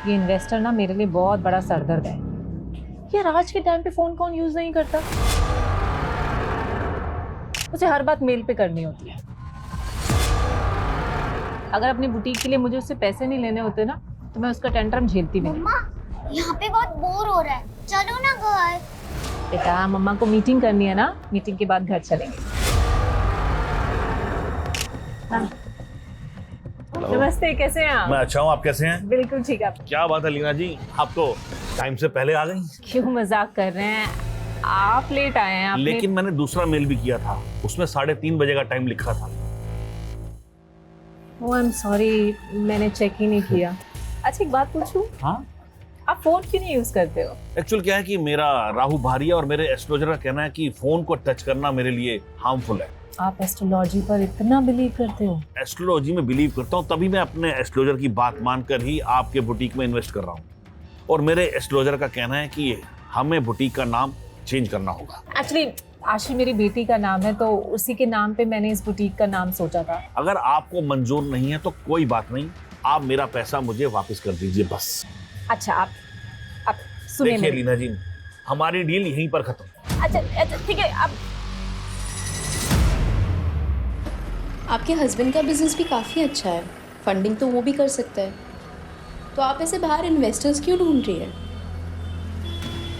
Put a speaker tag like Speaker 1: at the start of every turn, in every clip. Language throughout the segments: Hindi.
Speaker 1: ये इन्वेस्टर ना मेरे लिए बहुत बड़ा सरदर्द है। यार आज के टाइम पे फोन कौन यूज नहीं करता? उसे हर बात मेल पे करनी होती है। अगर अपनी बुटीक के लिए मुझे उससे पैसे नहीं लेने होते ना तो मैं उसका टेंट्रम झेलती भी नहीं।
Speaker 2: मम्मा यहाँ पे बहुत बोर हो रहा है, चलो ना घर।
Speaker 1: बेटा मम्मा को मीटिंग करनी है ना, मीटिंग के बाद घर चलेंगे। हाँ। नमस्ते, कैसे हैं आप?
Speaker 3: मैं अच्छा हूँ, आप कैसे हैं?
Speaker 1: बिल्कुल ठीक है।
Speaker 3: क्या बात है लीना जी, आप तो टाइम से पहले आ गई।
Speaker 1: क्यों मजाक कर रहे हैं? आप लेट आए हैं।
Speaker 3: लेकिन मैंने दूसरा मेल भी किया था, उसमें 3:30 बजे का टाइम लिखा था।
Speaker 1: ओह आई एम सॉरी, मैंने चेक ही नहीं किया। अच्छा एक बात पूछूं?
Speaker 3: हाँ,
Speaker 1: आप फोन क्यों नहीं यूज करते हो?
Speaker 3: एक्चुअल क्या है कि मेरा राहु भारिया और मेरे एस्ट्रोलॉजर का कहना है कि फोन को टच करना मेरे लिए हार्मफुल है।
Speaker 1: आप एस्ट्रोलॉजी पर इतना बिलीव करते हो?
Speaker 3: एस्ट्रोलॉजी में बिलीव करता हूँ, तभी मैं अपने एस्ट्रोलॉजर की बात मानकर ही आपके बुटीक में इन्वेस्ट कर रहा हूँ। और मेरे एस्ट्रोलॉजर का कहना है कि हमें बुटीक का नाम चेंज करना होगा।
Speaker 1: एक्चुअली आशी मेरी बेटी का नाम है, तो उसी के नाम पे मैंने इस बुटीक का नाम सोचा था।
Speaker 3: अगर आपको मंजूर नहीं है तो कोई बात नहीं, आप मेरा पैसा मुझे वापस कर दीजिए बस।
Speaker 1: अच्छा आप सुनिए
Speaker 3: देखिए लीना जी, हमारी डील यहीं पर खत्म।
Speaker 1: अच्छा ठीक है। आप
Speaker 4: आपके हस्बैंड का बिजनेस भी काफ़ी अच्छा है, फंडिंग तो वो भी कर सकता है, तो आप ऐसे बाहर इन्वेस्टर्स क्यों ढूंढ रही है?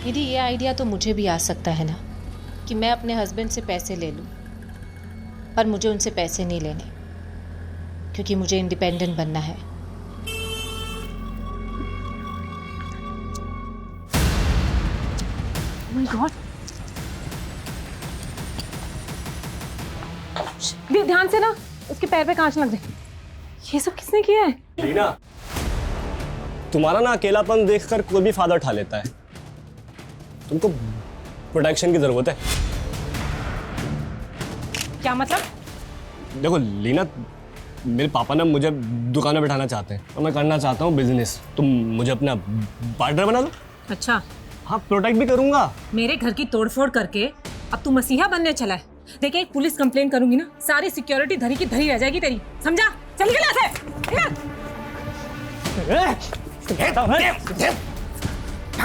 Speaker 5: दीदी ये आइडिया तो मुझे भी आ सकता है ना कि मैं अपने हस्बैंड से पैसे ले लूं, पर मुझे उनसे पैसे नहीं लेने, क्योंकि मुझे इंडिपेंडेंट बनना है।
Speaker 1: माय गॉड, ध्यान से ना, उसके पैर पे कांच लग जाए। ये सब किसने किया है?
Speaker 6: लीना, तुम्हारा ना अकेलापन देखकर कोई भी फायदा उठा लेता है। तुमको प्रोटेक्शन की जरूरत है।
Speaker 1: क्या मतलब?
Speaker 6: देखो लीना, मेरे पापा ना मुझे दुकान में बैठाना चाहते हैं और मैं करना चाहता हूँ बिजनेस। तुम मुझे अपना पार्टनर बना दो।
Speaker 1: अच्छा,
Speaker 6: हाँ, प्रोटेक्ट भी करूंगा।
Speaker 1: मेरे घर की तोड़फोड़ करके अब तू मसीहा बनने चला है। देखिए एक पुलिस कंप्लेन करूंगी ना, सारी सिक्योरिटी धरी की धरी रह जाएगी तेरी, समझा? चल निकल यहाँ से।
Speaker 7: क्या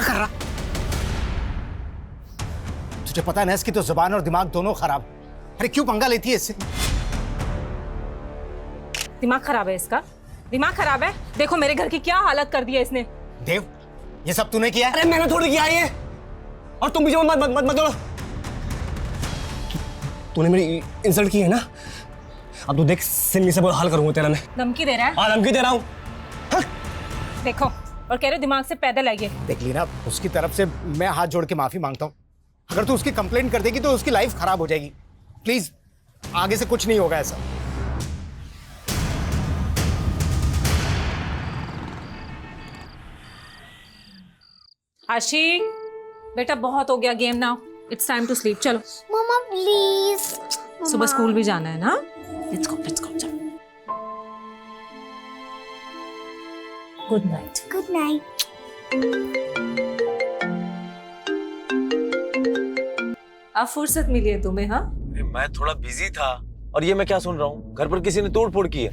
Speaker 7: कर रहा? तुझे पता है ना इसकी तो जुबान और दिमाग दोनों खराब। अरे क्यों पंगा लेती है इससे?
Speaker 1: दिमाग खराब है इसका, दिमाग खराब है। देखो मेरे घर की क्या हालत कर दी है इसने।
Speaker 7: देव, ये सब तूने किया?
Speaker 6: अरे मैंने थोड़ी किया ये, और तुम मुझे मत मत मत मत दो। तूने मेरी इंसल्ट की है ना, अब तू देख सिन्नी से बुरा हाल करूंगा तेरा मैं।
Speaker 1: धमकी दे रहा है?
Speaker 6: हाँ, धमकी दे रहा हूँ।
Speaker 1: देखो, और कह रहे दिमाग से पैदल आइए।
Speaker 7: देख ली ना, उसकी तरफ से मैं हाथ जोड़ के माफी मांगता हूँ। अगर तू उसकी कंप्लेंट कर देगी तो उसकी लाइफ खराब हो जाएगी। प्लीज, आगे से कुछ नहीं होगा ऐसा।
Speaker 1: आशी बेटा, बहुत हो गया game now, it's time to sleep. चलो
Speaker 2: मम्मा प्लीज।
Speaker 1: सुबह स्कूल भी जाना है ना। लेट्स गो चलो। Good night.
Speaker 2: Good night.
Speaker 1: अब फुर्सत मिली है तुम्हें? हाँ,
Speaker 8: मैं थोड़ा बिजी था। और ये मैं क्या सुन रहा हूँ, घर पर किसी ने तोड़ फोड़ की है।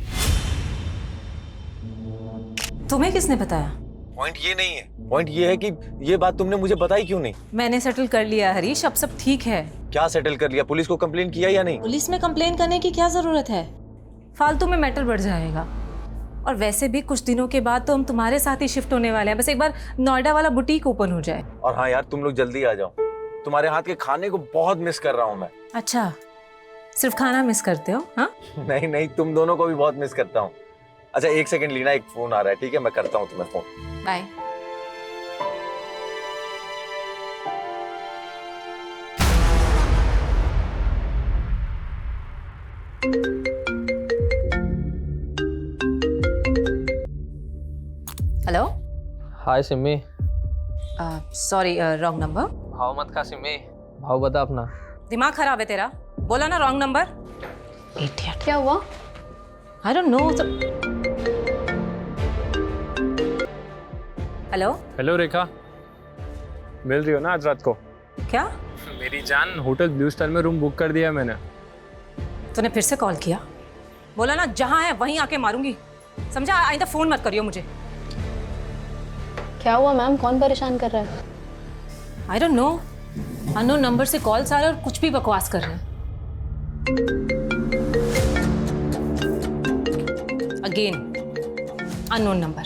Speaker 1: तुम्हें किसने बताया?
Speaker 8: पॉइंट ये नहीं है, पॉइंट ये है कि ये बात तुमने मुझे बताई क्यों नहीं?
Speaker 1: मैंने सेटल कर लिया हरीश, अब सब ठीक है।
Speaker 8: क्या सेटल कर लिया? पुलिस को कंप्लेन किया या नहीं?
Speaker 1: पुलिस में कंप्लेन करने की क्या जरूरत है? फालतू में मैटर बढ़ जाएगा। और वैसे भी कुछ दिनों के बाद तो हम तुम्हारे साथ ही शिफ्ट होने वाले हैं। बस एक बार नोएडा वाला बुटीक ओपन हो जाए।
Speaker 8: और हाँ यार, तुम लोग जल्दी आ जाओ, तुम्हारे हाथ के खाने को बहुत मिस कर रहा हूँ मैं।
Speaker 1: अच्छा, सिर्फ खाना मिस करते हो? हाँ
Speaker 8: नहीं नहीं, तुम दोनों को भी बहुत मिस करता हूँ। अच्छा एक सेकंड लीना, एक फोन आ रहा है, ठीक है मैं करता हूँ तुम्हें phone.
Speaker 1: Bye. Hello.
Speaker 9: Hi Simmi.
Speaker 1: Sorry, wrong number.
Speaker 9: भाव मत खा सिम्मी, भाव बता अपना।
Speaker 1: दिमाग खराब है तेरा? बोला ना रॉन्ग नंबर। इडियट।
Speaker 4: क्या हुआ?
Speaker 1: I don't know. Hello.
Speaker 9: Hello Rekha, मिल रही हो ना आज रात को?
Speaker 1: क्या?
Speaker 9: मेरी जान, होटल ब्लू स्टार में रूम बुक कर दिया है मैंने।
Speaker 1: तूने फिर से कॉल किया? बोला ना जहां है वहीं आके मारूंगी, समझा? आइंदा फोन मत करियो मुझे।
Speaker 4: क्या हुआ मैम, कौन परेशान कर रहा है?
Speaker 1: आई डोंट नो, अननोन नंबर से कॉल्स आ रहे हैं और कुछ भी बकवास कर रहे हैं। Again unknown number.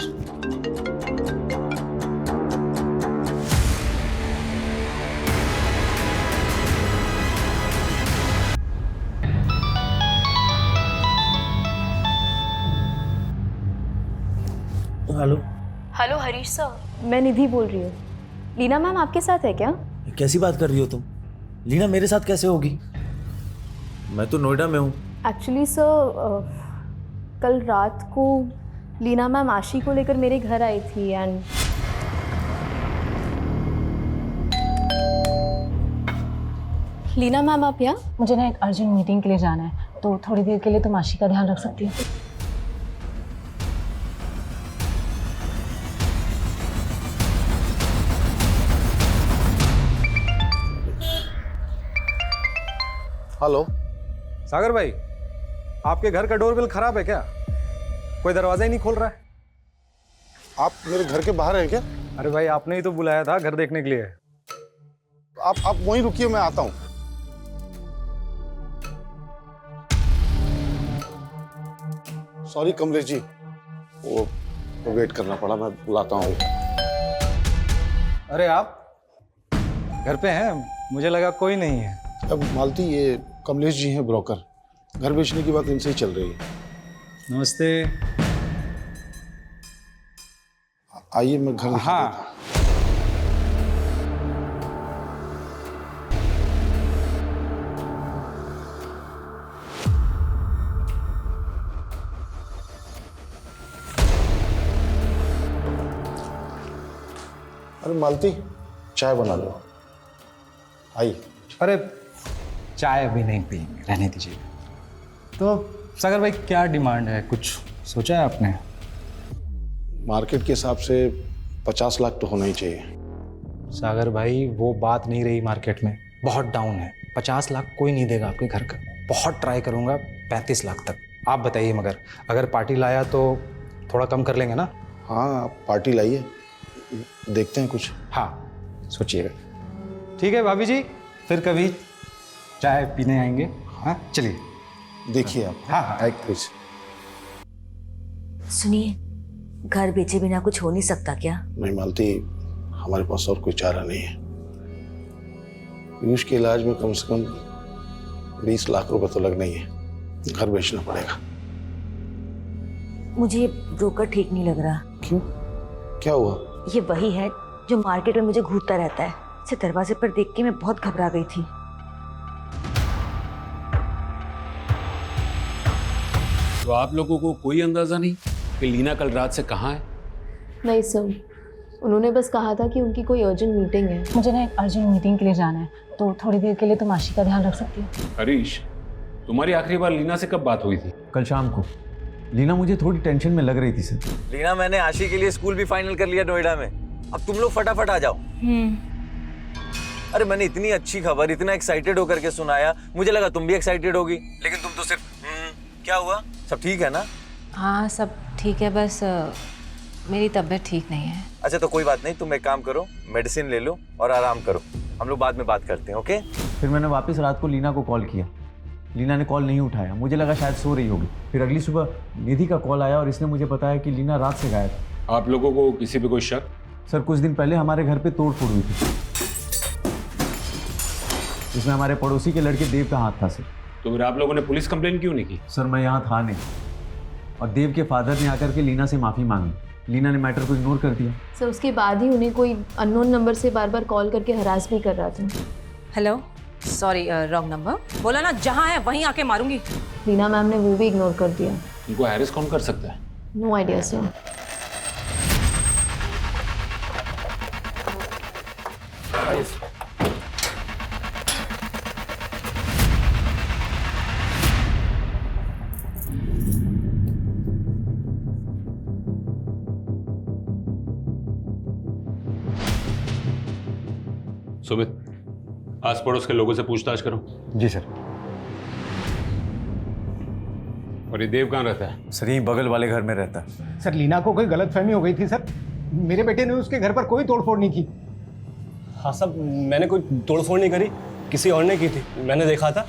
Speaker 10: Hello.
Speaker 4: Hello Harish sir, मैं निधि बोल रही हूँ। लीना मैम आपके साथ है क्या?
Speaker 10: कैसी बात कर रही हो तुम? लीना मेरे साथ कैसे होगी? मैं तो नोएडा में हूँ।
Speaker 4: एक्चुअली सर कल रात को लीना मैम आशी को लेकर मेरे घर आई थी एंड लीना मैम आप यहाँ?
Speaker 5: मुझे ना एक अर्जेंट मीटिंग के लिए जाना है, तो थोड़ी देर के लिए तुम आशी का ध्यान रख सकती हो?
Speaker 11: हेलो
Speaker 8: सागर भाई, आपके घर का डोरबेल खराब है क्या? कोई दरवाजा ही नहीं खोल रहा है।
Speaker 11: आप मेरे घर के बाहर हैं क्या?
Speaker 8: अरे भाई, आपने ही तो बुलाया था घर देखने के लिए।
Speaker 11: आप वहीं रुकिए, मैं आता हूँ। सॉरी कमलेश जी, वो वेट करना पड़ा, मैं बुलाता हूँ।
Speaker 8: अरे आप घर पे हैं? मुझे लगा कोई नहीं है।
Speaker 11: अब मालती, ये कमलेश जी हैं ब्रोकर, घर बेचने की बात इनसे ही चल रही है।
Speaker 8: नमस्ते।
Speaker 11: आइए, मैं घर दिखा देता हूं। अरे मालती, चाय बना लो। आइए।
Speaker 12: अरे चाय अभी नहीं पियेंगे, रहने दीजिए। तो सागर भाई, क्या डिमांड है? कुछ सोचा है आपने?
Speaker 11: मार्केट के हिसाब से 50 लाख तो होना ही चाहिए।
Speaker 12: सागर भाई, वो बात नहीं रही मार्केट में, बहुत डाउन है। 50 लाख कोई नहीं देगा आपके घर का। बहुत ट्राई करूंगा 35 लाख तक। आप बताइए, मगर अगर पार्टी लाया तो थोड़ा कम कर लेंगे ना?
Speaker 11: हाँ, आप पार्टी लाइए, देखते हैं कुछ।
Speaker 12: हाँ, सोचिएगा। ठीक है भाभी जी, फिर कभी चाय पीने आएंगे। हाँ चलिए,
Speaker 11: देखिए आप।
Speaker 12: हाँ हाँ,
Speaker 11: एक प्लीज।
Speaker 13: सुनिए, घर बेचे बिना कुछ हो नहीं सकता क्या?
Speaker 11: नहीं मालती, हमारे पास और कोई चारा नहीं है। पीयूष के इलाज में कम से कम 20 लाख रुपए तो लगना ही है। घर बेचना पड़ेगा।
Speaker 13: मुझे ये ब्रोकर ठीक नहीं लग रहा।
Speaker 11: क्यों, क्या हुआ?
Speaker 13: ये वही है जो मार्केट में मुझे घूरता रहता है। इसे दरवाजे पर देख के मैं बहुत घबरा गई थी।
Speaker 14: तो आप लोगों को कोई अंदाजा नहीं कि लीना कल रात से कहाँ है?
Speaker 4: नहीं सर, उन्होंने बस कहा था कि उनकी कोई अर्जेंट मीटिंग है।
Speaker 5: मुझे ना एक अर्जेंट मीटिंग के लिए जाना है, तो थोड़ी देर के लिए तुम आशी का ध्यान रख सकती हो?
Speaker 14: हरीश, तुम्हारी आखिरी बार लीना से कब बात हुई थी?
Speaker 10: कल शाम को। लीना मुझे थोड़ी टेंशन में लग रही थी सर।
Speaker 8: लीना, मैंने आशी के लिए स्कूल भी फाइनल कर लिया नोएडा में। अब तुम लोग फटाफट आ जाओ। अरे मैंने इतनी अच्छी खबर इतना एक्साइटेड होकर के सुनाया, मुझे लगा तुम भी एक्साइटेड होगी, लेकिन तुम तो सिर्फ क्या हुआ? सब ठीक है ना?
Speaker 5: हाँ सब ठीक है, बस मेरी तबीयत ठीक नहीं है।
Speaker 8: अच्छा तो कोई बात नहीं, तुम एक काम करो, मेडिसिन ले लो और आराम करो। हम लोग बाद में बात करते हैं, ओके?
Speaker 10: फिर मैंने वापस रात को लीना को कॉल किया। लीना ने कॉल नहीं उठाया, मुझे लगा शायद सो रही होगी। फिर अगली सुबह निधि का कॉल आया और इसने मुझे बताया कि लीना रात से गायब है।
Speaker 14: आप लोगों को किसी पे कोई शक?
Speaker 10: सर, कुछ दिन पहले हमारे घर पे तोड़ फोड़ हुई थी, इसमें हमारे पड़ोसी के लड़के देव का हाथ था सर।
Speaker 14: तो फिर आप लोगों ने पुलिस कंप्लेन क्यों नहीं की?
Speaker 10: सर मैं यहाँ था नहीं, और देव के फादर ने आकर के लीना से माफ़ी मांगी। लीना ने मैटर को इग्नोर कर दिया।
Speaker 4: सर उसके बाद ही उन्हें कोई अननोन नंबर से बार बार कॉल करके हरास भी कर रहा था।
Speaker 1: Hello, sorry wrong number. बोला ना जहाँ है वहीं आके मारूंगी।
Speaker 4: लीना मैम ने वो भी इग्नोर कर दिया।
Speaker 14: इनको हैरेस कौन कर सकता है?
Speaker 4: No idea sir.
Speaker 14: सुमित, आस पड़ोस के लोगों से पूछताछ करो।
Speaker 6: जी सर।
Speaker 14: और ये देव कहाँ रहता है?
Speaker 10: सर यही बगल वाले घर में रहता है।
Speaker 7: सर लीना को कोई गलतफहमी हो गई थी सर, मेरे बेटे ने उसके घर पर कोई तोड़फोड़ नहीं की।
Speaker 6: हाँ साहब, मैंने कोई तोड़फोड़ नहीं करी, किसी और ने की थी, मैंने देखा था।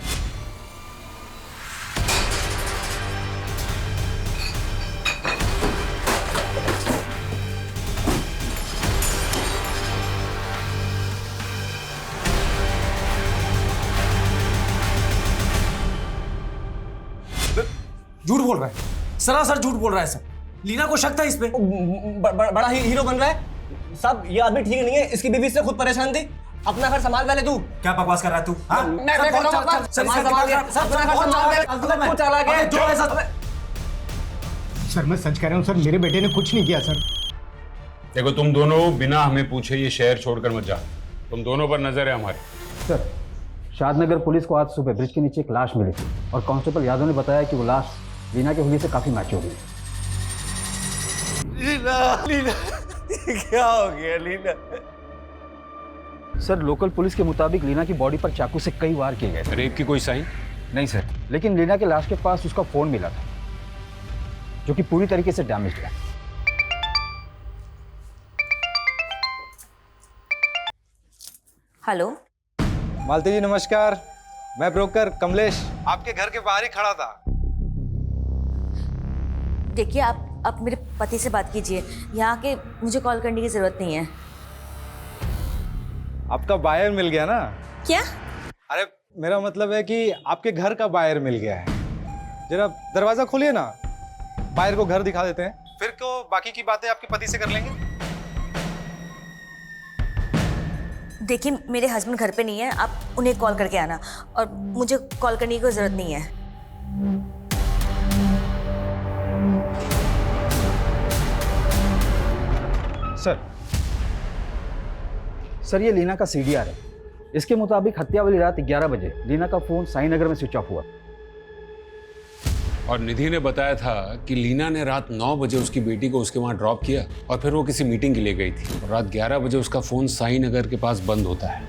Speaker 12: झूठ बोल रहा है, सरासर झूठ बोल रहा है सर। लीना को शक था इस पे।
Speaker 6: बड़ा हीरो बन रहा है साहब। ये आदमी ठीक नहीं है, इसकी बीवी से खुद परेशान थी। अपना घर संभाल पहले तू।
Speaker 12: क्या बकवास कर रहा है तू?
Speaker 7: सर मैं सच कह रहा हूँ सर, मेरे बेटे ने कुछ नहीं किया सर।
Speaker 14: देखो तुम दोनों बिना हमें पूछे ये शहर छोड़कर मत जाओ। तुम दोनों पर नजर है हमारी।
Speaker 15: सर, शादनगर पुलिस को आज सुबह ब्रिज के नीचे एक लाश मिली थी और कांस्टेबल यादव ने बताया कि वो लाश लीना की होली से काफी मैच हो गई।
Speaker 8: लीना क्या हो गया लीना?
Speaker 15: सर, लोकल पुलिस के मुताबिक लीना की बॉडी पर चाकू से कई वार किए गए।
Speaker 14: रेप की कोई साइन
Speaker 15: नहीं सर, लेकिन लीना के लाश के पास उसका फोन मिला था जो कि पूरी तरीके से डैमेज है।
Speaker 13: हेलो
Speaker 12: मालती जी नमस्कार, मैं ब्रोकर कमलेश आपके घर के बाहर ही खड़ा था।
Speaker 13: देखिए, आप मेरे पति से बात कीजिए, यहाँ के मुझे कॉल करने की जरूरत नहीं है।
Speaker 12: आपका बायर मिल गया ना?
Speaker 13: क्या?
Speaker 12: अरे मेरा मतलब है कि आपके घर का बायर मिल गया है। जरा दरवाजा खोलिए ना, बायर को घर दिखा देते हैं, फिर तो बाकी की बातें आपके पति से कर लेंगे।
Speaker 13: देखिए, मेरे हस्बैंड घर पे नहीं है, आप उन्हें कॉल करके आना, और मुझे कॉल करने की कोई जरूरत नहीं है।
Speaker 15: सर, ये लीना का सीडीआर है। इसके मुताबिक हत्या वाली रात 11 बजे लीना का फोन साईं नगर में स्विच ऑफ हुआ।
Speaker 14: और निधि ने बताया था कि लीना ने रात 9 बजे उसकी बेटी को उसके वहां ड्रॉप किया और फिर वो किसी मीटिंग के लिए गई थी और रात 11 बजे उसका फोन साईं नगर के पास बंद होता है।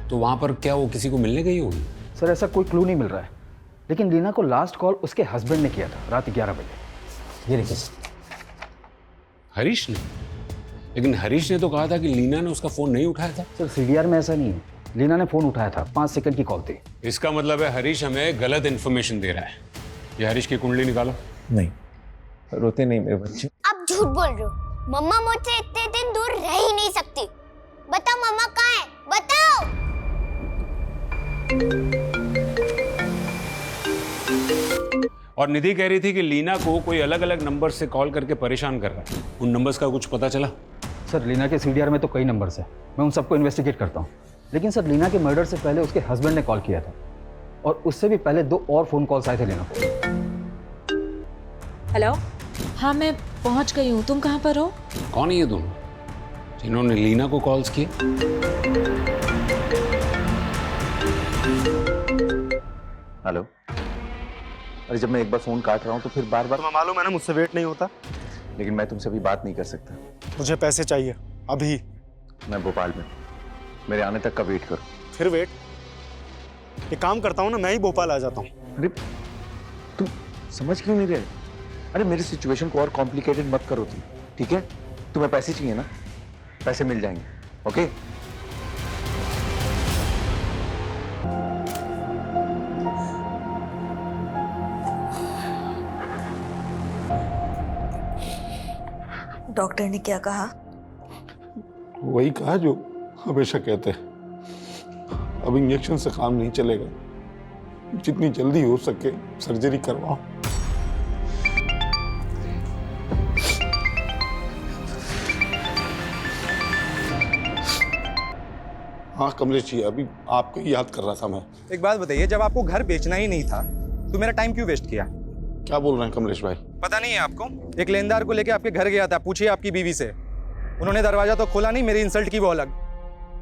Speaker 14: तो वहां पर क्या वो किसी को मिलने गई होगी?
Speaker 15: सर, ऐसा कोई क्लू नहीं मिल रहा है, लेकिन लीना को लास्ट कॉल उसके हस्बैंड ने किया था रात 11 बजे। ये देखिए।
Speaker 14: हरीश ने? लेकिन हरीश ने तो कहा था कि लीना ने उसका फोन नहीं उठाया था।
Speaker 15: सर, सीडीआर में ऐसा नहीं है, लीना ने फोन उठाया था, 5 सेकंड की कॉल थी।
Speaker 14: इसका मतलब है हरीश हमें गलत इन्फॉर्मेशन दे रहा है। ये हरीश की कुंडली निकालो।
Speaker 10: नहीं, रोते नहीं मेरे बच्चे।
Speaker 2: आप झूठ बोल रहे हो, मम्मा मुझसे इतने दिन दूर रह ही नहीं सकती। बताओ मम्मा कहाँ है, बताओ।
Speaker 14: और निधि कह रही थी कि लीना को कोई अलग अलग नंबर से कॉल करके परेशान कर रहा है। उन नंबर्स का कुछ पता चला?
Speaker 15: सर, लीना के सीडीआर में तो कई नंबर्स हैं, मैं उन सबको इन्वेस्टिगेट करता हूँ। लेकिन सर, लीना के मर्डर से पहले उसके हस्बैंड ने कॉल किया था और उससे भी पहले 2 और फोन कॉल्स आए थे लीना को।
Speaker 1: हेलो, हाँ मैं पहुंच गई हूँ, तुम कहाँ पर हो?
Speaker 14: कौन है ये दोनों जिन्होंने लीना को कॉल्स किए?
Speaker 10: हेलो, अरे जब मैं एक बार फोन काट रहा हूँ तो फिर बार बार।
Speaker 16: तुम्हें मालूम है ना मुझसे वेट नहीं होता।
Speaker 10: लेकिन मैं तुमसे अभी बात नहीं कर सकता।
Speaker 16: मुझे पैसे चाहिए अभी।
Speaker 10: मैं भोपाल में, मेरे आने तक का वेट करो।
Speaker 16: फिर वेट? एक काम करता हूँ ना, मैं ही भोपाल आ जाता हूँ।
Speaker 10: अरे तुम समझ क्यों नहीं रहे? अरे मेरी सिचुएशन को और कॉम्प्लिकेटेड मत करो तुम, ठीक है? तुम्हें पैसे चाहिए ना, पैसे मिल जाएंगे, ओके?
Speaker 13: डॉक्टर ने क्या कहा?
Speaker 11: वही कहा जो हमेशा कहते हैं, अब इंजेक्शन से काम नहीं चलेगा, जितनी जल्दी हो सके सर्जरी करवाओ। हाँ कमलेश जी, अभी आपको ही याद कर रहा था मैं।
Speaker 12: एक बात बताइए, जब आपको घर बेचना ही नहीं था तो मेरा टाइम क्यों वेस्ट किया?
Speaker 11: क्या बोल रहे हैं कमलेश भाई?
Speaker 12: पता नहीं है आपको? एक लेनदार को लेके आपके घर गया था, पूछिए आपकी बीवी से। उन्होंने दरवाजा तो खोला नहीं, मेरी इंसल्ट की वो अलग।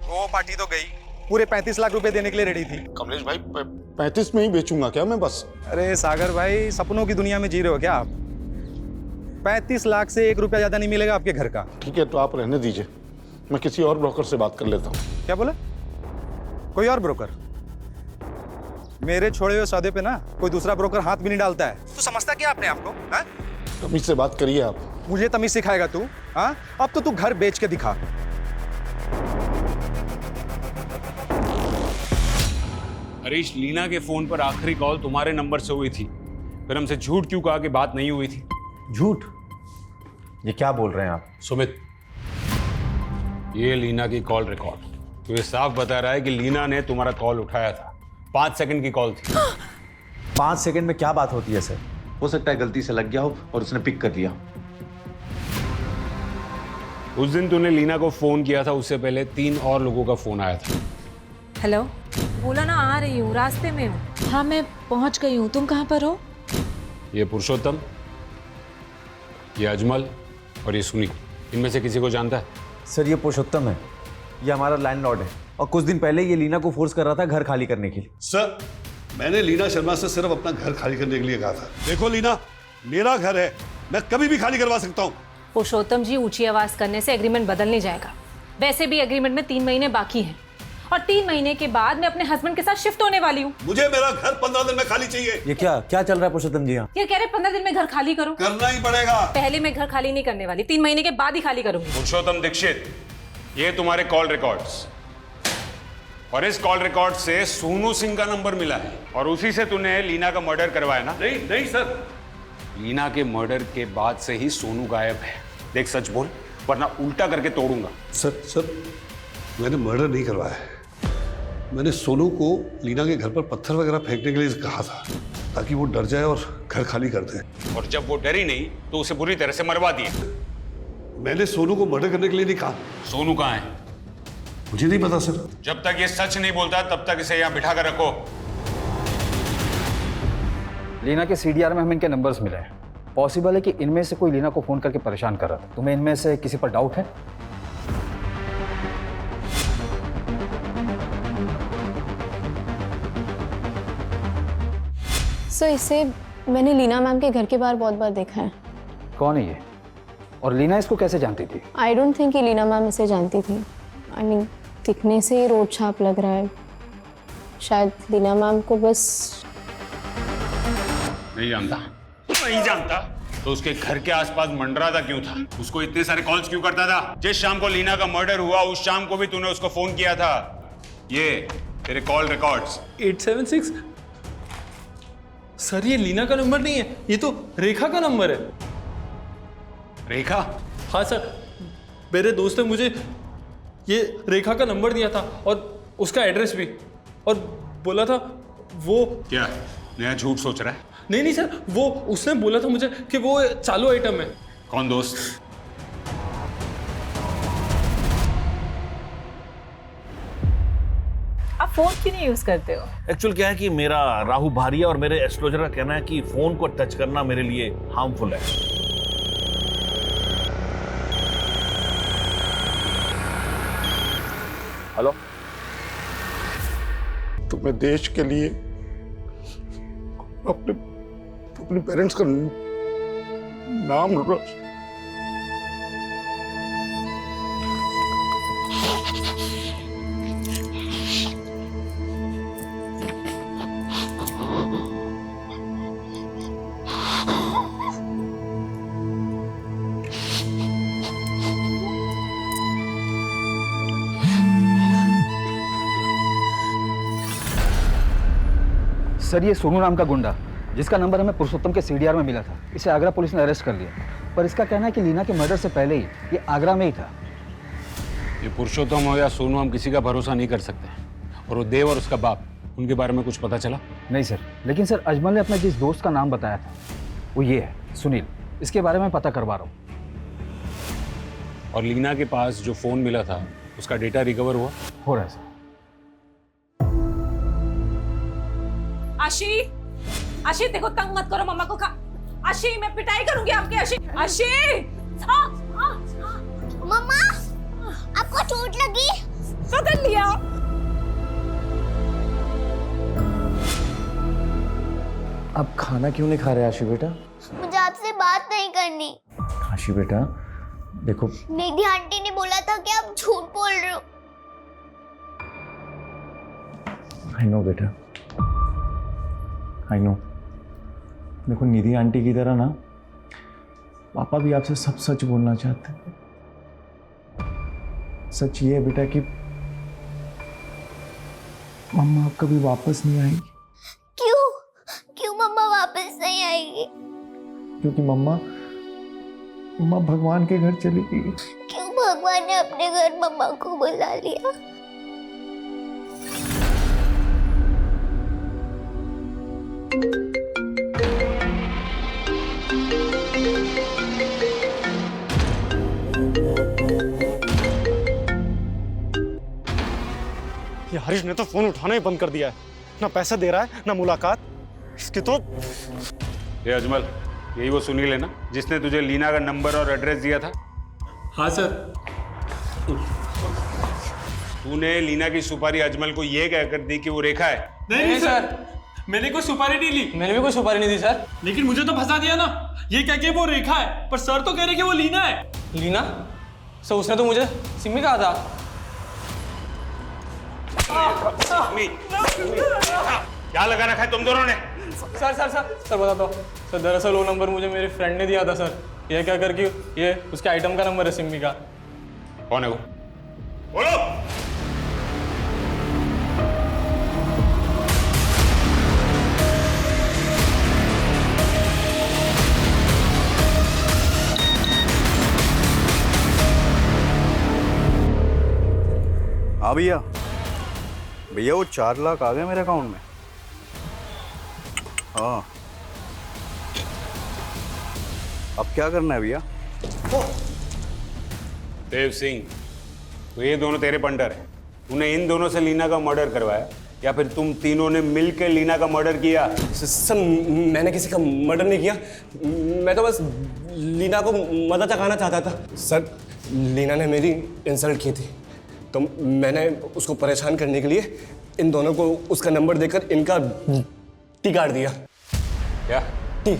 Speaker 12: वो पार्टी तो गई, पूरे 35 लाख रुपए देने के लिए रेडी थी।
Speaker 11: कमलेश भाई 35 में ही बेचूंगा क्या मैं बस?
Speaker 12: अरे सागर भाई, सपनों की दुनिया में जी रहे हो क्या आप? 35 लाख से 1 रुपया ज्यादा नहीं मिलेगा आपके घर का।
Speaker 11: ठीक है, तो आप रहने दीजिए, मैं किसी और ब्रोकर से बात कर लेता हूँ।
Speaker 12: क्या बोला? कोई और ब्रोकर? मेरे छोड़े हुए सौदे पे ना कोई दूसरा ब्रोकर हाथ भी नहीं डालता है। तू समझता क्या अपने आप को?
Speaker 11: तमीज से बात करिए आप।
Speaker 7: मुझे तमीज सिखाएगा तू? हाँ, अब तो तू घर बेच के दिखा।
Speaker 14: हरीश, लीना के फोन पर आखिरी कॉल तुम्हारे नंबर से हुई थी, फिर हमसे झूठ क्यों कहा कि बात नहीं हुई थी?
Speaker 10: झूठ? ये क्या बोल रहे हैं आप?
Speaker 14: सुमित, ये लीना की कॉल रिकॉर्ड, तो ये साफ बता रहा है कि लीना ने तुम्हारा कॉल उठाया था। 5 सेकंड की कॉल थी।
Speaker 10: 5 सेकंड में क्या बात होती है सर? हो सकता है गलती से लग गया हो और उसने पिक कर लिया।
Speaker 14: उस दिन तूने लीना को फोन किया था, उससे पहले 3 और लोगों का फोन आया था।
Speaker 1: हेलो, बोला ना आ रही हूँ, रास्ते में हूँ। हाँ मैं पहुँच गई हूँ, तुम कहाँ पर हो?
Speaker 14: ये पुरुषोत्तम, ये अजमल और ये सुनी, इनमें से किसी को जानता है?
Speaker 10: सर ये पुरुषोत्तम है, ये हमारा लैंडलॉर्ड है और कुछ दिन पहले ये लीना को फोर्स कर रहा था घर खाली करने के लिए।
Speaker 17: सर मैंने लीना शर्मा से सिर्फ अपना घर खाली करने के लिए कहा था। देखो लीना, मेरा घर है, मैं कभी भी खाली करवा सकता हूँ।
Speaker 1: पुरुषोत्तम जी, ऊंची आवाज करने से एग्रीमेंट बदल नहीं जाएगा। वैसे भी एग्रीमेंट में 3 महीने बाकी हैं और 3 महीने के बाद मैं अपने हस्बैंड के साथ शिफ्ट होने वाली हूँ।
Speaker 17: मुझे मेरा घर 15 दिन में खाली चाहिए।
Speaker 10: ये क्या चल रहा है पुरुषोत्तम जी?
Speaker 1: ये कह रहे 15 दिन में घर खाली करो।
Speaker 17: करना ही पड़ेगा।
Speaker 1: पहले मैं घर खाली नहीं करने वाली, 3 महीने के बाद ही खाली करूंगी।
Speaker 14: पुरुषोत्तम दीक्षित, ये तुम्हारे कॉल रिकॉर्ड्स, और इस कॉल रिकॉर्ड से सोनू सिंह का नंबर मिला है और उसी से तूने लीना का मर्डर करवाया ना?
Speaker 17: नहीं सर,
Speaker 14: लीना के मर्डर के बाद से ही सोनू गायब है। देख सच बोल, वरना उल्टा करके तोड़ूंगा।
Speaker 17: सर मैंने मर्डर नहीं करवाया है। मैंने सोनू को लीना के घर पर पत्थर वगैरह फेंकने के लिए कहा था ताकि वो डर जाए और घर खाली कर दे।
Speaker 14: और जब वो डरी नहीं तो उसे बुरी तरह से मरवा दिया।
Speaker 17: मैंने सोनू को मर्डर करने के लिए नहीं कहा।
Speaker 14: सोनू कहाँ है?
Speaker 17: मुझे नहीं पता सर।
Speaker 14: जब तक ये सच नहीं बोलता तब तक इसे यहाँ बिठा कर रखो।
Speaker 15: लीना के सीडीआर में हमें इनके नंबर्स मिले हैं। पॉसिबल है कि इनमें से कोई लीना को फोन करके परेशान कर रहा था। तुम्हें इनमें से किसी पर डाउट है?
Speaker 4: सर इसे मैंने लीना मैम के घर के बाहर बहुत बार देखा है।
Speaker 15: कौन है ये? और लीना इसको कैसे जानती थी?
Speaker 4: आई डोंट थिंक कि लीना मैम इसे जानती थी। आई मीन दिखने से ही रोड छाप लग रहा है। शायद लीना मैम को बस
Speaker 14: नहीं जानता तो उसके घर के आसपास मंडराता क्यों था? उसको इतने सारे कॉल्स क्यों करता था? जिस शाम को लीना का मर्डर हुआ उस शाम को भी तूने उसको फोन किया था। ये तेरे कॉल रिकॉर्ड्स।
Speaker 18: 876 सर, ये लीना का नंबर नहीं है, ये तो रेखा का नंबर है।
Speaker 14: रेखा?
Speaker 18: हाँ सर, मेरे दोस्त ने मुझे ये रेखा का नंबर दिया था और उसका एड्रेस भी, और बोला था वो।
Speaker 14: क्या नया झूठ सोच रहा है?
Speaker 18: नहीं सर, वो उसने बोला था मुझे कि वो चालू आइटम है।
Speaker 14: कौन दोस्त?
Speaker 1: आप फोन क्यों नहीं यूज करते हो?
Speaker 3: एक्चुअल क्या है कि मेरा राहु भारिया और मेरे एस्ट्रोलॉजर का कहना है कि फोन को टच करना मेरे लिए हार्मफुल है। हेलो,
Speaker 11: तुम्हें देश के लिए अपने पेरेंट्स का नाम
Speaker 15: सर ये सोनू नाम का गुंडा जिसका नंबर हमें पुरुषोत्तम के सीडीआर में मिला था, इसे आगरा पुलिस ने अरेस्ट कर लिया। पर इसका कहना है कि लीना के मर्डर से पहले ही ये आगरा में ही था।
Speaker 14: ये पुरुषोत्तम हो या सोनू, हम किसी का भरोसा नहीं कर सकते। और वो देव और उसका बाप, उनके बारे में कुछ पता चला?
Speaker 15: नहीं सर, लेकिन सर अजमल ने अपने जिस दोस्त का नाम बताया था वो ये है, सुनील। इसके बारे में पता करवा रहा हूँ।
Speaker 14: और लीना के पास जो फोन मिला था उसका डेटा रिकवर हुआ?
Speaker 15: हो रहा है सर।
Speaker 1: आशी देखो, तंग मत करो मम्मा को। आशी, मैं पिटाई करूंगी आपकी। आशी
Speaker 2: मम्मा, आपको चोट लगी?
Speaker 1: पकड़ लिया।
Speaker 10: अब खाना क्यों नहीं खा रहे आशी बेटा?
Speaker 2: मुझे आपसे बात नहीं करनी।
Speaker 10: आशी बेटा देखो,
Speaker 2: निधि आंटी ने बोला था कि आप झूठ बोल रहे हो।
Speaker 10: आई नो बेटा, आई नो। देखो निधि आंटी की तरह ना
Speaker 19: पापा भी आपसे सब सच बोलना चाहते हैं। सच ये है बेटा कि मम्मा अब कभी वापस नहीं आएगी।
Speaker 2: क्यों? क्यों मम्मा वापस नहीं आएगी?
Speaker 19: क्योंकि मम्मा भगवान के घर चली गई।
Speaker 2: क्यों भगवान ने अपने घर मम्मा को बुला लिया?
Speaker 16: ये हरीश ने तो फोन उठाना ही बंद कर दिया है। ना पैसा दे रहा है ना मुलाकात। इसके तो
Speaker 14: ये अजमल, यही वो सुनील है ना जिसने तुझे लीना का नंबर और एड्रेस दिया था?
Speaker 18: हाँ सर।
Speaker 14: तूने लीना की सुपारी अजमल को ये कहकर दी कि वो रेखा है?
Speaker 18: नहीं सर, मैंने कोई सुपारी नहीं ली।
Speaker 6: मैंने भी कोई सुपारी नहीं दी सर।
Speaker 18: लेकिन मुझे तो फंसा दिया ना, ये कह के वो रेखा है, पर सर तो कह रहे कि वो लीना है।
Speaker 6: लीना? सर उसने तो मुझे सिम्मी कहा था।
Speaker 14: क्या लगा रखा है तुम दोनों ने?
Speaker 6: सर बताता हूँ सर, दरअसल वो नंबर मुझे मेरे फ्रेंड ने दिया था सर, ये क्या करके ये उसके आइटम का नंबर है सिम्मी का।
Speaker 14: कौन है वो? बोलो।
Speaker 20: हाँ भैया वो 4 लाख आ गए मेरे अकाउंट में। हाँ, अब क्या करना है भैया?
Speaker 14: देव सिंह, तो ये दोनों तेरे पंटर हैं। तूने इन दोनों से लीना का मर्डर करवाया या फिर तुम तीनों ने मिलकर लीना का मर्डर किया?
Speaker 6: सर मैंने किसी का मर्डर नहीं किया, मैं तो बस लीना को मजा चखाना चाहता था। सर लीना ने मेरी इंसल्ट की थी, तो मैंने उसको परेशान करने के लिए इन दोनों को उसका नंबर देकर इनका टी काट दिया।
Speaker 14: क्या
Speaker 6: टी?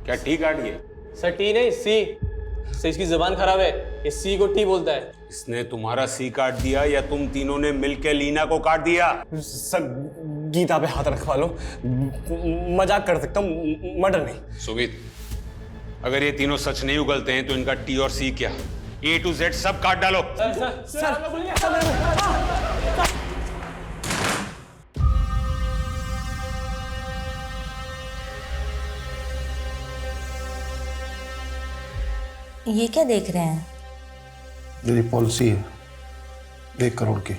Speaker 14: क्या टी काट दिया?
Speaker 6: सर टी नहीं, सी। सर इसकी जुबान खराब है, ये सी को टी बोलता है।
Speaker 14: इसने तुम्हारा सी काट दिया या तुम तीनों ने मिलकर लीना को काट दिया?
Speaker 6: सर गीता पे हाथ रखवा लो, मजाक कर सकता हूँ, मर्डर नहीं।
Speaker 14: सुमित, अगर ये तीनों सच नहीं उगलते हैं तो इनका टी और सी क्या, A to Z सब काट डालो।
Speaker 13: ये क्या देख रहे हैं?
Speaker 11: मेरी पॉलिसी है 1 करोड़ की।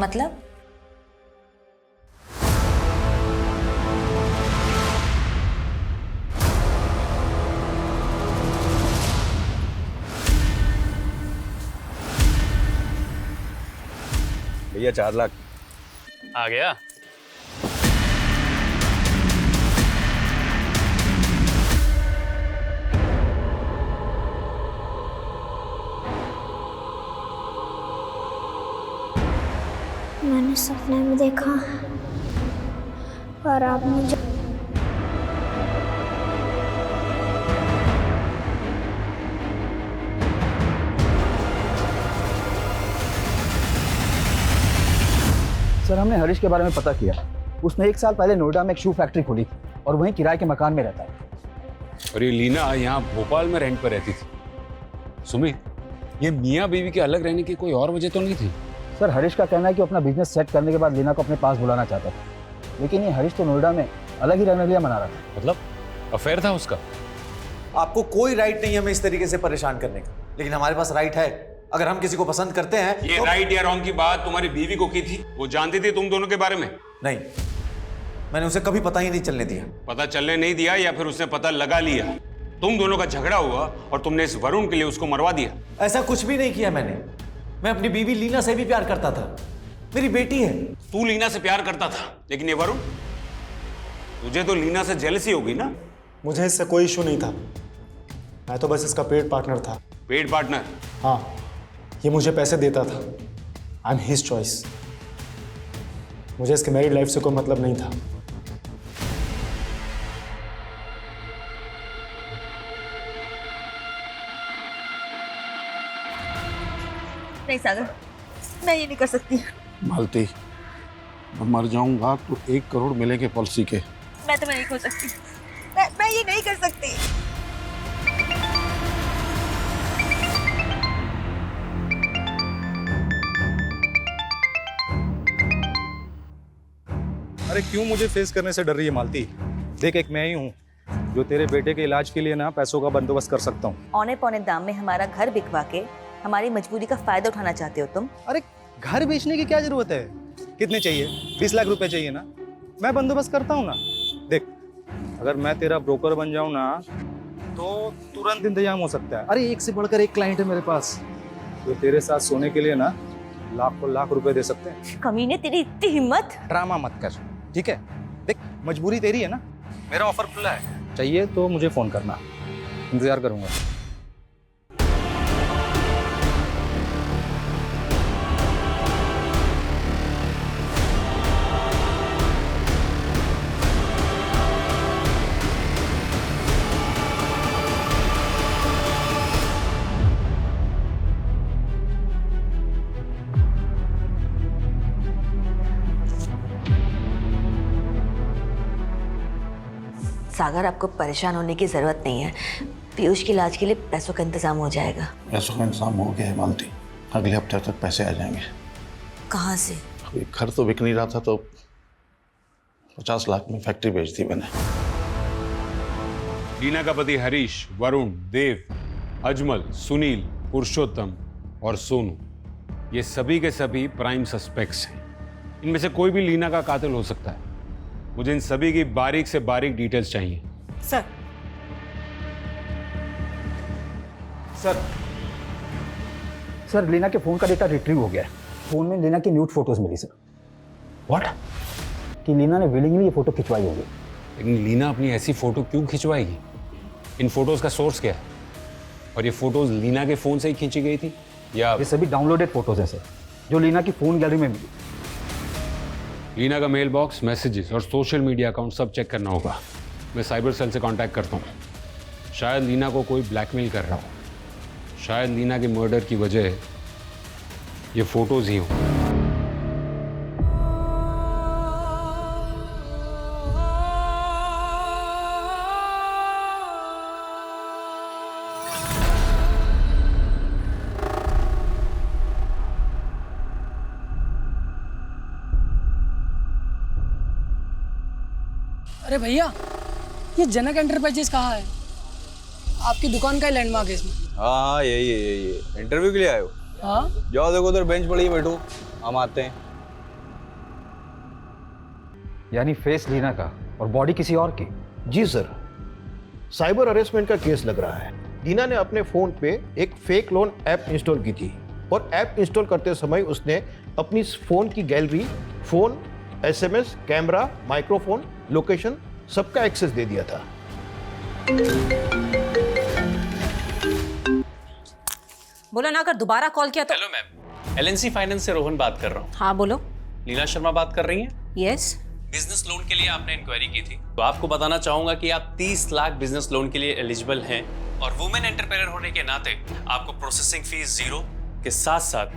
Speaker 13: मतलब?
Speaker 20: भैया 4 लाख
Speaker 21: आ गया।
Speaker 2: मैंने सपने में देखा और आप मुझे
Speaker 15: सर हमने हरीश के बारे में पता किया। उसने 1 साल पहले नोएडा में एक शू फैक्ट्री खोली थी और वहीं किराए के मकान में रहता है।
Speaker 14: और ये लीना यहाँ भोपाल में रेंट पर रहती थी। सुमित, ये मियाँ बीवी के अलग रहने की कोई और वजह तो नहीं थी?
Speaker 15: सर हरीश का कहना है कि वो अपना बिजनेस सेट करने के बाद लीना को अपने पास बुलाना चाहता था, लेकिन ये हरीश तो नोएडा में अलग ही रहने के लिए मना रहा था।
Speaker 14: मतलब अफेयर था उसका?
Speaker 8: आपको कोई राइट नहीं हमें इस तरीके से परेशान करने का, लेकिन हमारे पास राइट है। अगर हम किसी को पसंद करते हैं
Speaker 14: ये तो... राइट या रॉन्ग की बात तुम्हारी बीवी को की थी? वो जानती थी तुम दोनों के बारे में?
Speaker 8: नहीं, मैंने उसे कभी पता ही नहीं चलने दिया।
Speaker 14: पता चलने नहीं दिया या फिर उसने पता लगा लिया? तुम दोनों का झगड़ा हुआ और तुमने इस वरुण के लिए उसको मरवा दिया?
Speaker 8: ऐसा कुछ भी नहीं किया मैंने। मैं अपनी बीवी लीना से भी प्यार करता था, मेरी बेटी है।
Speaker 14: तू लीना से प्यार करता था, लेकिन ये वरुण, तुझे तो लीना से जेलसी होगी ना?
Speaker 16: मुझे इससे कोई इशू नहीं था, मैं तो बस इसका पेड पार्टनर था।
Speaker 14: Paid partner?
Speaker 16: हाँ, ये मुझे पैसे देता था। I am his choice. मुझे इसके मैरिड लाइफ से कोई मतलब नहीं था।
Speaker 13: नहीं सागर, मैं ये नहीं कर सकती।
Speaker 11: मालती, मैं मर जाऊंगा तो 1 करोड़ मिलेंगे पॉलिसी के।
Speaker 13: मैं तो नहीं हो सकती। मैं ये नहीं कर सकती।
Speaker 15: अरे क्यों मुझे फेस करने से डर रही है मालती? देख, एक मैं ही हूँ जो तेरे बेटे के इलाज के लिए ना पैसों का बंदोबस्त कर सकता हूँ।
Speaker 13: औने पौने दाम में हमारा घर बिकवा के हमारी मजबूरी का फायदा उठाना चाहते हो तुम?
Speaker 15: अरे घर बेचने की क्या जरूरत है? कितने चाहिए? 20 लाख रुपए चाहिए ना? मैं बंदोबस्त करता हूँ ना। देख, अगर मैं तेरा ब्रोकर बन जाऊँ ना तो तुरंत इंतजाम हो सकता है। अरे एक से बढ़कर एक क्लाइंट है मेरे पास जो तेरे साथ सोने के लिए ना लाखों लाख रुपए दे सकते हैं।
Speaker 13: कमीने, तेरी इतनी हिम्मत!
Speaker 15: ड्रामा मत कर, ठीक है? देख, मजबूरी तेरी है ना, मेरा ऑफर खुला है, चाहिए तो मुझे फोन करना, इंतजार करूंगा।
Speaker 13: सागर, आपको परेशान होने की जरूरत नहीं है। पीयूष के इलाज के लिए पैसों का इंतजाम हो जाएगा।
Speaker 11: पैसों का इंतजाम हो गया है मालती, अगले हफ्ते तक पैसे आ जाएंगे।
Speaker 13: कहाँ से?
Speaker 11: अभी घर तो बिक नहीं रहा था तो 50 लाख में फैक्ट्री बेच दी मैंने।
Speaker 14: लीना का पति हरीश, वरुण, देव, अजमल, सुनील, पुरुषोत्तम और सोनू, ये सभी के सभी प्राइम सस्पेक्ट्स हैं। इनमें से कोई भी लीना का कातिल हो सकता है। मुझे इन सभी की बारीक से बारीक डिटेल्स चाहिए।
Speaker 15: सर सर लीना के फोन का डेटा रिट्रीव हो गया है। फोन में लीना की न्यूड फोटोज मिली सर।
Speaker 14: व्हाट?
Speaker 15: कि लीना ने विलिंगली ये फोटो खिंचवाई होगी।
Speaker 14: लेकिन लीना अपनी ऐसी फोटो क्यों खिंचवाएगी? इन फोटोज का सोर्स क्या है? और ये फोटोज लीना के फोन से ही खींची गई थी या?
Speaker 15: ये सभी डाउनलोडेड फोटोज हैं सर, जो लीना की फोन गैलरी में मिली।
Speaker 14: लीना का मेल बॉक्स, मैसेजेस और सोशल मीडिया अकाउंट सब चेक करना होगा। मैं साइबर सेल से कांटेक्ट करता हूँ। शायद लीना को कोई ब्लैकमेल कर रहा हो। शायद लीना के मर्डर की वजह ये फोटोज ही हो।
Speaker 21: अरे भैया, ये जनक एंटरप्राइजेस कहाँ है? आपकी दुकान का ही लैंडमार्क है इसमें।
Speaker 20: हाँ, यही है। इंटरव्यू के लिए आए हो?
Speaker 21: हाँ।
Speaker 20: जाओ देखो, उधर बेंच पड़ी है, बैठो, हम आते हैं।
Speaker 15: यानी फेस लीना का और बॉडी किसी और की?
Speaker 22: जी सर, साइबर हरेसमेंट का केस लग रहा है। लीना ने अपने फोन पे एक फेक लोन ऐप इंस्टॉल की थी और ऐप इंस्टॉल करते समय उसने अपनी फोन की gallery, phone, SMS, camera, microphone, location सबका एक्सेस दे दिया था।
Speaker 1: बोला ना, अगर दोबारा कॉल किया तो।
Speaker 23: हेलो मैम, एलएनसी फाइनेंस से रोहन बात कर रहा हूँ।
Speaker 1: हाँ बोलो।
Speaker 23: लीना शर्मा बात कर रही हैं?
Speaker 1: यस।
Speaker 23: बिजनेस लोन के लिए आपने इंक्वायरी की थी, तो आपको बताना चाहूंगा कि आप 30 लाख बिजनेस लोन के लिए एलिजिबल हैं और वुमेन एंटरप्रेन्योर होने के नाते आपको प्रोसेसिंग फीस 0 के साथ साथ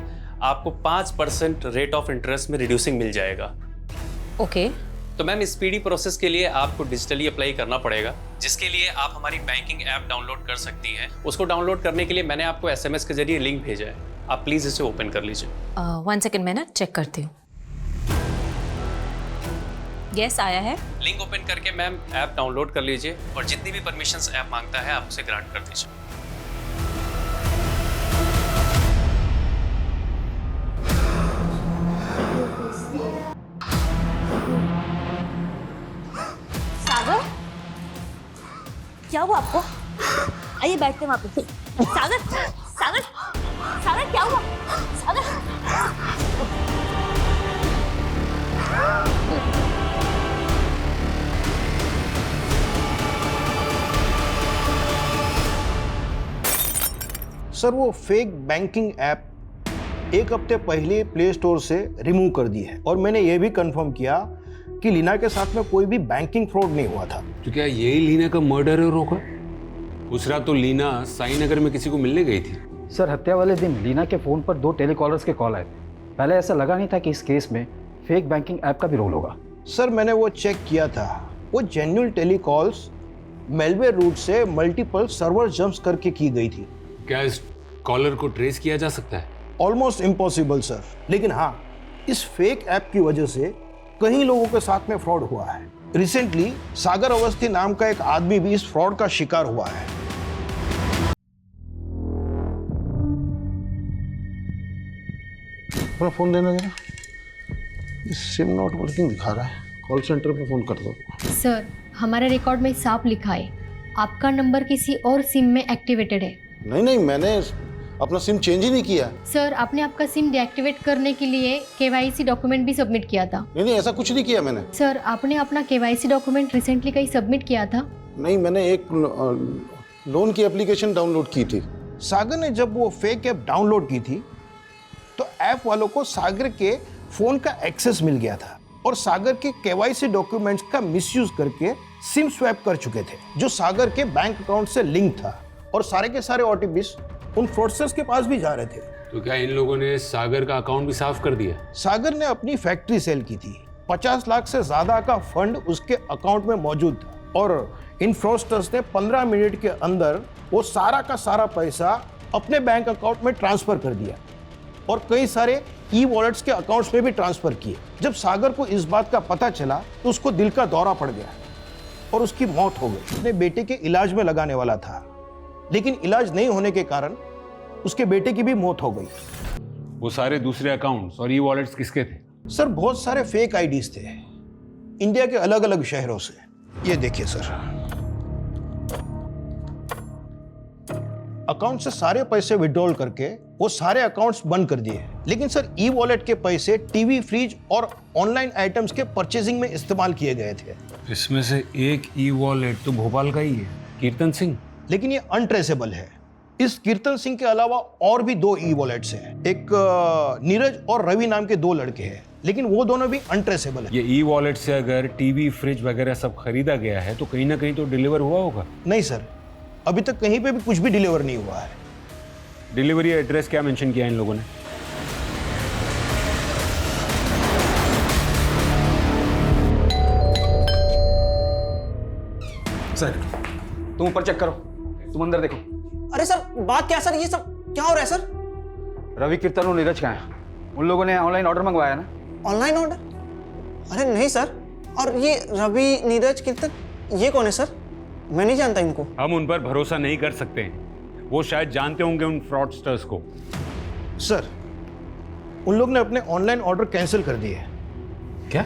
Speaker 23: आपको 5% रेट ऑफ इंटरेस्ट में रिड्यूसिंग मिल जाएगा।
Speaker 1: ओके।
Speaker 23: तो मैम, स्पीडी प्रोसेस के लिए आपको डिजिटली अप्लाई करना पड़ेगा, जिसके लिए आप हमारी बैंकिंग ऐप डाउनलोड कर सकती हैं। उसको डाउनलोड करने के लिए मैंने आपको एसएमएस के जरिए लिंक भेजा है, आप प्लीज इसे ओपन कर लीजिए।
Speaker 1: 1 सेकेंड, मैं ना चेक करती हूँ। यस, आया है।
Speaker 23: लिंक ओपन करके मैम ऐप डाउनलोड कर लीजिए और जितनी भी परमिशंस ऐप मांगता है आप उसे ग्रांट कर दीजिए।
Speaker 13: सागर, क्या हुआ आपको? आइए बैठते हैं वहाँ पे। सागर, सागर, सागर क्या हुआ? सागर,
Speaker 22: सर, वो फेक बैंकिंग ऐप 1 हफ्ते पहले प्ले स्टोर से रिमूव कर दी है और मैंने ये भी कंफर्म किया कि लीना के साथ में कोई भी बैंकिंग फ्रॉड नहीं हुआ था।
Speaker 14: तो क्या यही लीना का मर्डर होगा? उस रात तो लीना साई नगर में किसी को मिलने गई थी।
Speaker 15: सर, हत्या वाले दिन लीना के फोन पर 2 टेलीकॉलर्स के कॉल आए थे। पहले ऐसा लगा नहीं था कि इस केस में फेक बैंकिंग ऐप का भी रोल होगा।
Speaker 22: सर, मैंने वो चेक किया था, वो जेन्युइन टेलीकॉल्स मेलवेयर रूट से मल्टीपल सर्वर जंप्स करके की गई थी।
Speaker 14: क्या इस कॉलर को ट्रेस किया जा सकता है?
Speaker 22: ऑलमोस्ट इम्पॉसिबल सर, लेकिन हाँ, इस फेक ऐप की वजह से कई लोगों के साथ में फ्रॉड हुआ है। रिसेंटली सागर अवस्थी नाम का एक आदमी भी इस फ्रॉड का शिकार हुआ है।
Speaker 11: अपना फोन देना जरा, सिम नॉट वर्किंग दिखा रहा है, कॉल सेंटर पे फोन कर दो।
Speaker 5: सर, हमारे रिकॉर्ड में साफ लिखा है आपका नंबर किसी और सिम में एक्टिवेटेड है।
Speaker 11: नहीं, मैंने अपना सिम चेंज ही नहीं किया।
Speaker 5: सर, आपने आपका सिम डीएक्टिवेट करने के लिए केवाईसी डॉक्यूमेंट भी सबमिट किया था।
Speaker 11: नहीं, ऐसा कुछ नहीं किया मैंने।
Speaker 5: सर, आपने अपना केवाईसी डॉक्यूमेंट रिसेंटली कहीं सबमिट किया था?
Speaker 11: नहीं, मैंने एक लोन की एप्लीकेशन डाउनलोड की थी।
Speaker 22: सागर ने जब वो फेक ऐप डाउनलोड की थी तो ऐप वालों को सागर के फोन का एक्सेस मिल गया था और सागर के केवाईसी डॉक्यूमेंट्स का मिसयूज करके सिम स्वैप कर चुके थे, जो सागर के बैंक अकाउंट से लिंक था, और सारे के सारे ओटीपीज उन फ्रॉडस्टर्स के पास भी जा रहे थे।
Speaker 14: तो क्या इन लोगों ने सागर का अकाउंट भी साफ कर दिया?
Speaker 22: सागर ने अपनी फैक्ट्री सेल की थी, 50 लाख से ज्यादा का फंड उसके अकाउंट में मौजूद था और इन फ्रॉडस्टर्स ने 15 मिनट के अंदर वो सारा का सारा पैसा अपने बैंक अकाउंट में ट्रांसफर कर दिया और कई सारे ई वॉलेट्स के अकाउंट्स में भी ट्रांसफर किए। जब सागर को इस बात का पता चला तो उसको दिल का दौरा पड़ गया और उसकी मौत हो गई। अपने बेटे के इलाज में लगाने वाला था, लेकिन इलाज नहीं होने के कारण उसके बेटे की भी मौत हो गई।
Speaker 14: वो सारे दूसरे अकाउंट्स और ई वॉलेट्स किसके थे?
Speaker 22: सर, बहुत सारे फेक आईडीज थे इंडिया के अलग अलग शहरों से। ये देखिए सर, अकाउंट से सारे पैसे विड्रॉल करके वो सारे अकाउंट्स बंद कर दिए, लेकिन सर ई वॉलेट के पैसे टीवी, फ्रिज और ऑनलाइन आइटम्स के परचेजिंग में इस्तेमाल किए गए थे।
Speaker 14: इसमें से एक ई वॉलेट तो भोपाल का ही है, कीर्तन सिंह,
Speaker 22: लेकिन ये अनट्रेसेबल है। इस कीर्तन सिंह के अलावा और भी 2 ई वॉलेट्स हैं, एक नीरज और रवि नाम के 2 लड़के हैं, लेकिन वो दोनों भी अनट्रेसेबल है।
Speaker 14: ये ई वॉलेट से अगर टीवी, फ्रिज वगैरह सब खरीदा गया है तो कहीं ना कहीं तो डिलीवर हुआ होगा।
Speaker 22: नहीं सर, अभी तक कहीं पे भी कुछ भी डिलीवर नहीं हुआ है।
Speaker 14: डिलीवरी एड्रेस क्या मेंशन किया इन लोगों ने?
Speaker 9: सर, तुम ऊपर चेक करो, तुम अंदर देखो।
Speaker 12: अरे सर, बात क्या सर, ये सब क्या हो रहा है सर?
Speaker 9: रवि, कीर्तन और नीरज कहाँ हैं? उन लोगों ने ऑनलाइन ऑर्डर मंगवाया ना?
Speaker 12: Online order? अरे नहीं सर, और ये रवि, नीरज, कीर्तन, ये कौन है सर? मैं नहीं जानता इनको।
Speaker 14: हम उन पर भरोसा नहीं कर सकते हैं, वो शायद जानते होंगे उन फ्रॉडस्टर्स को।
Speaker 22: सर, उन लोग ने अपने ऑनलाइन ऑर्डर कैंसिल कर दिए।
Speaker 14: क्या?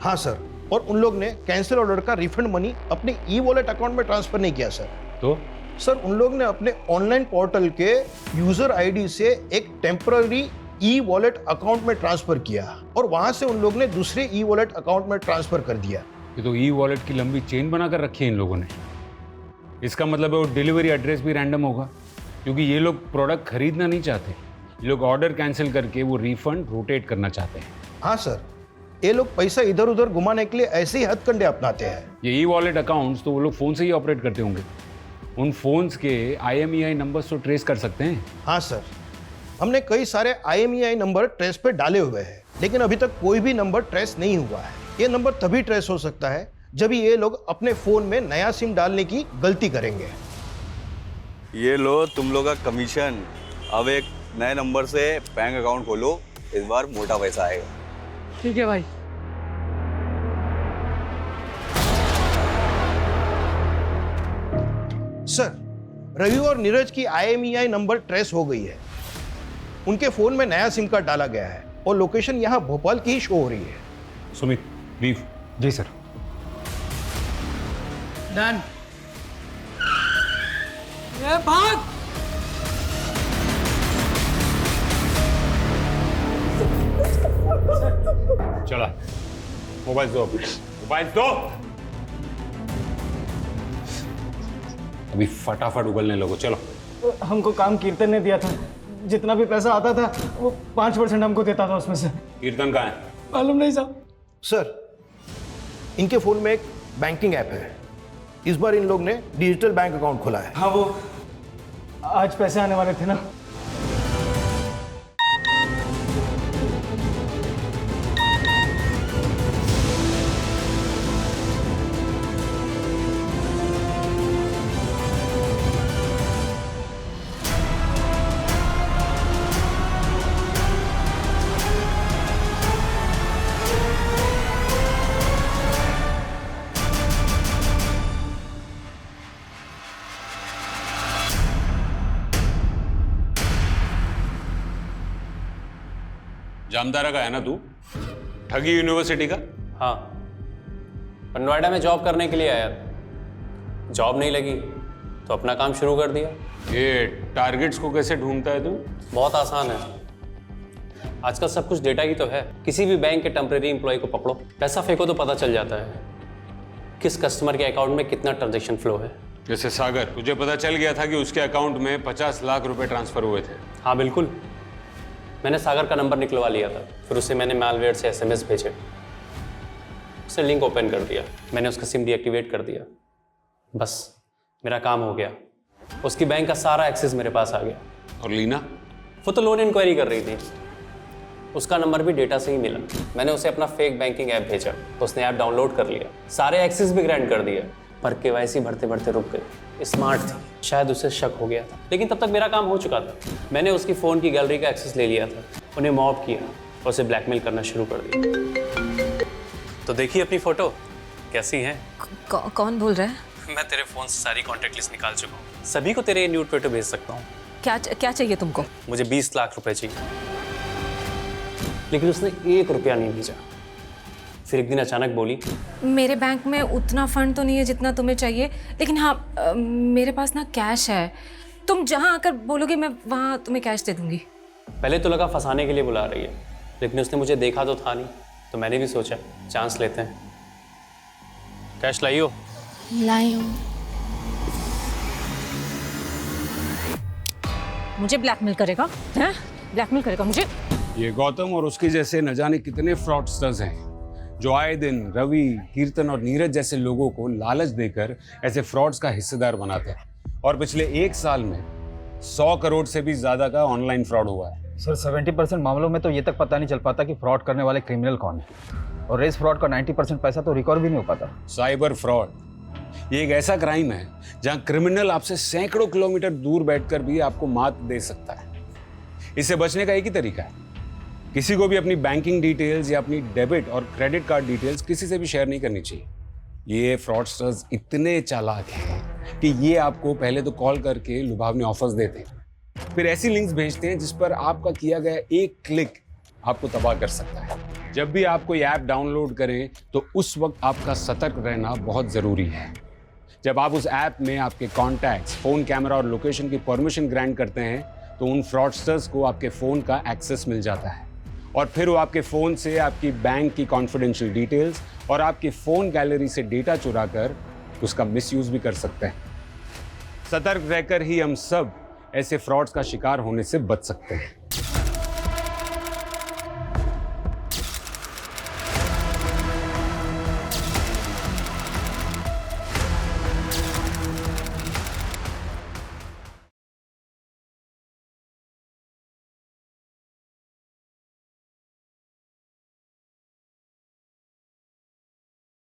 Speaker 22: हाँ सर, और उन लोग ने कैंसिल ऑर्डर का रिफंड मनी अपने ई वॉलेट अकाउंट में ट्रांसफर नहीं किया सर।
Speaker 14: तो
Speaker 22: सर, उन लोग ने अपने ऑनलाइन पोर्टल के यूजर आईडी से एक टेम्पररी ई वॉलेट अकाउंट में ट्रांसफर किया और वहां से उन लोग ने दूसरे ई वॉलेट अकाउंट में ट्रांसफर कर दिया।
Speaker 14: ये तो ई वॉलेट की लंबी चेन बनाकर रखी है इन लोगों ने। इसका मतलब है वो डिलीवरी एड्रेस भी रैंडम होगा, क्योंकि ये लोग प्रोडक्ट खरीदना नहीं चाहते, ये लोग ऑर्डर कैंसिल करके वो रिफंड रोटेट करना चाहते हैं।
Speaker 22: हाँ सर, ये लोग पैसा इधर उधर घुमाने के लिए ऐसे ही हथकंडे अपनाते हैं।
Speaker 14: ये ई वॉलेट अकाउंट्स तो वो लोग फ़ोन से ही ऑपरेट करते होंगे, उन फोन्स के IMEI नंबर्स तो ट्रेस कर सकते हैं।
Speaker 22: हाँ सर, हमने कई सारे IMEI नंबर ट्रेस पे डाले हुए हैं, लेकिन अभी तक कोई भी नंबर ट्रेस नहीं हुआ है। ये नंबर तभी ट्रेस हो सकता है जब ये लोग अपने फोन में नया सिम डालने की गलती करेंगे।
Speaker 20: ये लो तुम लोग का कमीशन। अब एक नए नंबर से बैंक अकाउंट खोलो, इस बार मोटा पैसा आएगा।
Speaker 21: ठीक है भाई।
Speaker 22: सर, रवि और नीरज की IMEI नंबर ट्रेस हो गई है। उनके फोन में नया सिम कार्ड डाला गया है और लोकेशन यहाँ भोपाल की ही शो हो रही है।
Speaker 14: सुमित, लीव।
Speaker 16: जी सर।
Speaker 21: डन। ये भाग।
Speaker 14: चला, मोबाइल दो, मोबाइल दो। अभी फटाफट उगलने लगो, चलो।
Speaker 16: हमको काम कीर्तन ने दिया था, जितना भी पैसा आता था वो 5% हमको देता था उसमें से।
Speaker 14: कीर्तन कहाँ है?
Speaker 16: मालूम नहीं साहब।
Speaker 22: सर, इनके फोन में एक बैंकिंग ऐप है। इस बार इन लोग ने डिजिटल बैंक अकाउंट खोला है।
Speaker 16: हाँ, वो आज पैसे आने वाले थे ना।
Speaker 14: जामतारा का है ना तू? ठगी यूनिवर्सिटी का?
Speaker 23: हाँ, पर नोएडा में जॉब करने के लिए आया था। जॉब नहीं लगी तो अपना काम शुरू कर दिया।
Speaker 14: ये टारगेट्स को कैसे ढूंढता है तू?
Speaker 23: बहुत आसान है, आजकल सब कुछ डेटा ही तो है। किसी भी बैंक के टेम्परेरी एम्प्लॉय को पकड़ो, पैसा फेंको तो पता चल जाता है किस कस्टमर के अकाउंट में कितना ट्रांजैक्शन फ्लो है।
Speaker 14: जैसे सागर, तुझे पता चल गया था कि उसके अकाउंट में 50 लाख रुपए ट्रांसफर हुए थे?
Speaker 23: हाँ बिल्कुल, मैंने सागर का नंबर निकलवा लिया था, फिर उसे मैंने मैलवेयर से SMS भेजे, उसे लिंक ओपन कर दिया, मैंने उसका सिम डीएक्टिवेट कर दिया, बस मेरा काम हो गया। उसकी बैंक का सारा एक्सेस मेरे पास आ गया।
Speaker 14: और लीना?
Speaker 23: वो तो लोन इंक्वायरी कर रही थी, उसका नंबर भी डेटा से ही मिला। मैंने उसे अपना फेक बैंकिंग ऐप भेजा, तो उसने ऐप डाउनलोड कर लिया, सारे एक्सेस भी ग्रांट कर दिया, पर KYC भरते भरते रुक गई। स्मार्ट थी, शायद उसे शक हो गया था, लेकिन तब तक मेरा काम हो चुका था। मैंने उसकी फ़ोन की गैलरी का एक्सेस ले लिया था, उन्हें मॉब किया और उसे ब्लैकमेल करना शुरू कर दिया। तो देखिए अपनी फ़ोटो कैसी है।
Speaker 1: कौन बोल रहा है?
Speaker 23: मैं तेरे फ़ोन से सारी कॉन्टैक्ट लिस्ट निकाल चुका हूँ, सभी को तेरे न्यूड फोटो भेज सकता हूँ।
Speaker 1: क्या चाहिए तुमको?
Speaker 23: मुझे 20 लाख रुपए चाहिए, लेकिन उसने 1 रुपया नहीं भेजा। फिर एक दिन अचानक बोली,
Speaker 1: मेरे बैंक में उतना फंड तो नहीं है जितना तुम्हें चाहिए, लेकिन हाँ मेरे पास ना कैश है, तुम जहाँ आकर बोलोगे मैं वहाँ तुम्हें कैश दे दूंगी।
Speaker 23: पहले तो लगा फंसाने के लिए बुला रही है, लेकिन उसने मुझे देखा तो था नहीं, तो मैंने भी सोचा चांस लेते हैं। कैश लाइयो।
Speaker 1: लाई हूँ। मुझे ब्लैकमेल करेगा? हैं? ब्लैकमेल करेगा मुझे?
Speaker 14: ये गौतम और उसके जैसे न जाने कितने फ्रॉडस्टर्स हैं जो आए दिन रवि, कीर्तन और नीरज जैसे लोगों को लालच देकर ऐसे फ्रॉड्स का हिस्सेदार बनाते हैं। और पिछले 1 साल में 100 करोड़ से भी ज्यादा का ऑनलाइन फ्रॉड हुआ है।
Speaker 9: सर 70% मामलों में तो ये तक पता नहीं चल पाता कि फ्रॉड करने वाले क्रिमिनल कौन है, और रेस फ्रॉड का 90% पैसा तो रिकवर भी नहीं हो पाता।
Speaker 14: साइबर फ्रॉड ये एक ऐसा क्राइम है जहां क्रिमिनल आपसे सैकड़ों किलोमीटर दूर बैठकर भी आपको मात दे सकता है। इससे बचने का एक ही तरीका है, किसी को भी अपनी बैंकिंग डिटेल्स या अपनी डेबिट और क्रेडिट कार्ड डिटेल्स किसी से भी शेयर नहीं करनी चाहिए। ये फ्रॉडस्टर्स इतने चालाक हैं कि ये आपको पहले तो कॉल करके लुभावने ऑफर्स देते हैं, फिर ऐसी लिंक्स भेजते हैं जिस पर आपका किया गया एक क्लिक आपको तबाह कर सकता है। जब भी आप कोई ऐप डाउनलोड करें तो उस वक्त आपका सतर्क रहना बहुत ज़रूरी है। जब आप उस ऐप में आपके कॉन्टैक्ट्स, फ़ोन कैमरा और लोकेशन की परमिशन ग्रांट करते हैं तो उन फ्रॉडस्टर्स को आपके फ़ोन का एक्सेस मिल जाता है और फिर वो आपके फ़ोन से आपकी बैंक की कॉन्फिडेंशियल डिटेल्स और आपकी फ़ोन गैलरी से डेटा चुरा कर उसका मिसयूज़ भी कर सकते हैं। सतर्क रहकर ही हम सब ऐसे फ्रॉड्स का शिकार होने से बच सकते हैं।